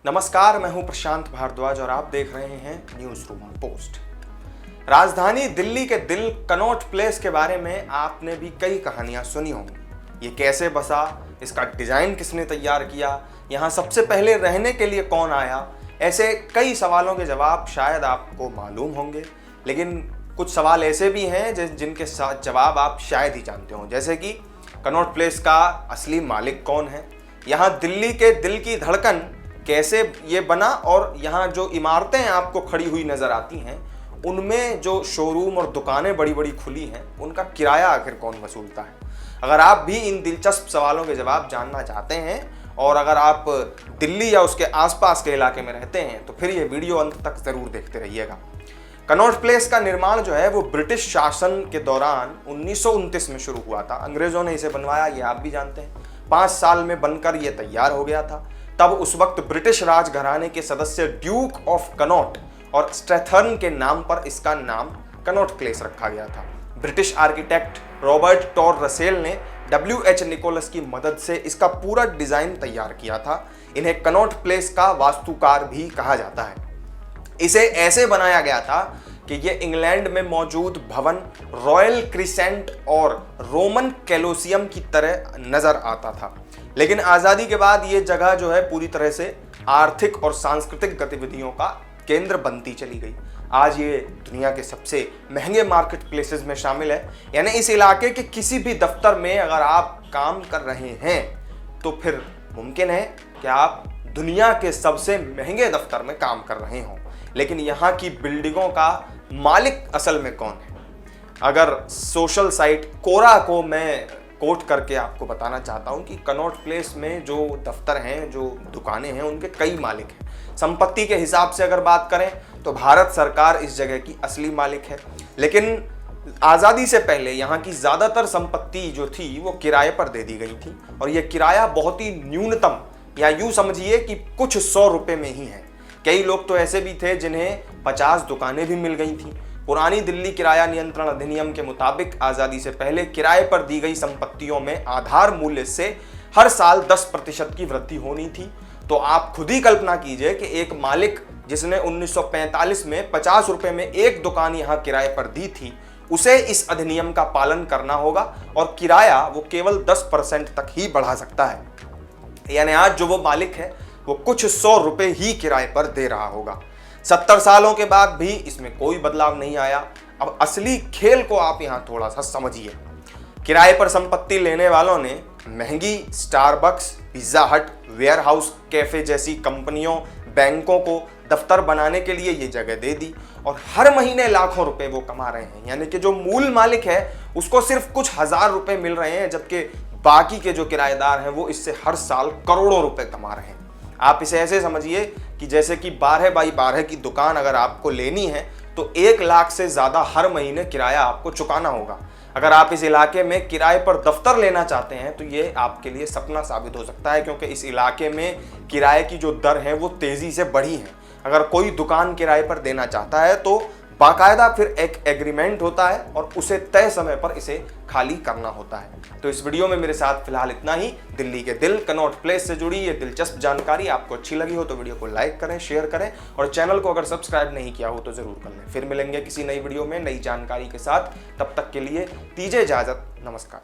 नमस्कार, मैं हूं प्रशांत भारद्वाज और आप देख रहे हैं न्यूज रूम पोस्ट। राजधानी दिल्ली के दिल कनॉट प्लेस के बारे में आपने भी कई कहानियां सुनी होंगी। ये कैसे बसा, इसका डिजाइन किसने तैयार किया, यहाँ सबसे पहले रहने के लिए कौन आया, ऐसे कई सवालों के जवाब शायद आपको मालूम होंगे। लेकिन कुछ सवाल ऐसे भी हैं जिनके जवाब आप शायद ही जानते हो, जैसे कि कनॉट प्लेस का असली मालिक कौन है, यहाँ दिल्ली के दिल की धड़कन कैसे ये बना और यहाँ जो इमारतें आपको खड़ी हुई नजर आती हैं उनमें जो शोरूम और दुकानें बड़ी बड़ी खुली हैं उनका किराया आखिर कौन वसूलता है। अगर आप भी इन दिलचस्प सवालों के जवाब जानना चाहते हैं और अगर आप दिल्ली या उसके आसपास के इलाके में रहते हैं तो फिर ये वीडियो अंत तक जरूर देखते रहिएगा। कनॉट प्लेस का निर्माण जो है वो ब्रिटिश शासन के दौरान 1929 में शुरू हुआ था। अंग्रेजों ने इसे बनवाया, ये आप भी जानते हैं। 5 साल में बनकर ये तैयार हो गया था। तब उस वक्त ब्रिटिश राजघराने के सदस्य ड्यूक ऑफ कनॉट और स्ट्रैथर्न के नाम पर इसका नाम कनॉट प्लेस रखा गया था। British architect Robert Tor Russell ने WH निकोलस की मदद से इसका पूरा डिजाइन तैयार किया था। इन्हें कनॉट प्लेस का वास्तुकार भी कहा जाता है। इसे ऐसे बनाया गया था कि ये इंग्लैंड में मौजूद भवन रॉयल क्रिसेंट और रोमन कैलोसियम की तरह नजर आता था। लेकिन आज़ादी के बाद ये जगह जो है पूरी तरह से आर्थिक और सांस्कृतिक गतिविधियों का केंद्र बनती चली गई। आज ये दुनिया के सबसे महंगे मार्केट प्लेसेस में शामिल है। यानी इस इलाके के किसी भी दफ्तर में अगर आप काम कर रहे हैं तो फिर मुमकिन है कि आप दुनिया के सबसे महंगे दफ्तर में काम कर रहे हों। लेकिन यहाँ की बिल्डिंगों का मालिक असल में कौन है? अगर सोशल साइट कोरा को मैं कोट करके आपको बताना चाहता हूं कि कनॉट प्लेस में जो दफ्तर हैं, जो दुकानें हैं, उनके कई मालिक हैं। संपत्ति के हिसाब से अगर बात करें तो भारत सरकार इस जगह की असली मालिक है। लेकिन आज़ादी से पहले यहाँ की ज़्यादातर संपत्ति जो थी वो किराए पर दे दी गई थी और ये किराया बहुत ही न्यूनतम या यूँ समझिए कि कुछ 100 रुपये में ही है। कई लोग तो ऐसे भी थे जिन्हें 50 दुकानें भी मिल गई थी। पुरानी दिल्ली किराया नियंत्रण अधिनियम के मुताबिक आज़ादी से पहले किराए पर दी गई संपत्तियों में आधार मूल्य से हर साल 10% की वृद्धि होनी थी। तो आप खुद ही कल्पना कीजिए कि एक मालिक जिसने 1945 में 50 रुपए में एक दुकान यहाँ किराए पर दी थी, उसे इस अधिनियम का पालन करना होगा और किराया वो केवल 10% तक ही बढ़ा सकता है। यानी आज जो वो मालिक है वो कुछ 100 रुपए ही किराए पर दे रहा होगा। 70 सालों के बाद भी इसमें कोई बदलाव नहीं आया। अब असली खेल को आप यहाँ थोड़ा सा समझिए। किराए पर संपत्ति लेने वालों ने महंगी स्टारबक्स, पिज्जा हट, वेयर हाउस कैफे जैसी कंपनियों, बैंकों को दफ्तर बनाने के लिए ये जगह दे दी और हर महीने लाखों रुपए वो कमा रहे हैं। यानी कि जो मूल मालिक है उसको सिर्फ कुछ हजार रुपए मिल रहे हैं, जबकि बाकी के जो किराएदार हैं वो इससे हर साल करोड़ों रुपए कमा रहे हैं। आप इसे ऐसे समझिए कि जैसे कि 12 बाई 12 की दुकान अगर आपको लेनी है तो 1 लाख से ज़्यादा हर महीने किराया आपको चुकाना होगा। अगर आप इस इलाके में किराए पर दफ्तर लेना चाहते हैं तो ये आपके लिए सपना साबित हो सकता है, क्योंकि इस इलाके में किराए की जो दर है वो तेज़ी से बढ़ी है। अगर कोई दुकान किराए पर देना चाहता है तो बाकायदा फिर एक एग्रीमेंट होता है और उसे तय समय पर इसे खाली करना होता है। तो इस वीडियो में मेरे साथ फिलहाल इतना ही। दिल्ली के दिल कनॉट प्लेस से जुड़ी ये दिलचस्प जानकारी आपको अच्छी लगी हो तो वीडियो को लाइक करें, शेयर करें और चैनल को अगर सब्सक्राइब नहीं किया हो तो जरूर कर लें। फिर मिलेंगे किसी नई वीडियो में नई जानकारी के साथ। तब तक के लिए दीजिए इजाजत। नमस्कार।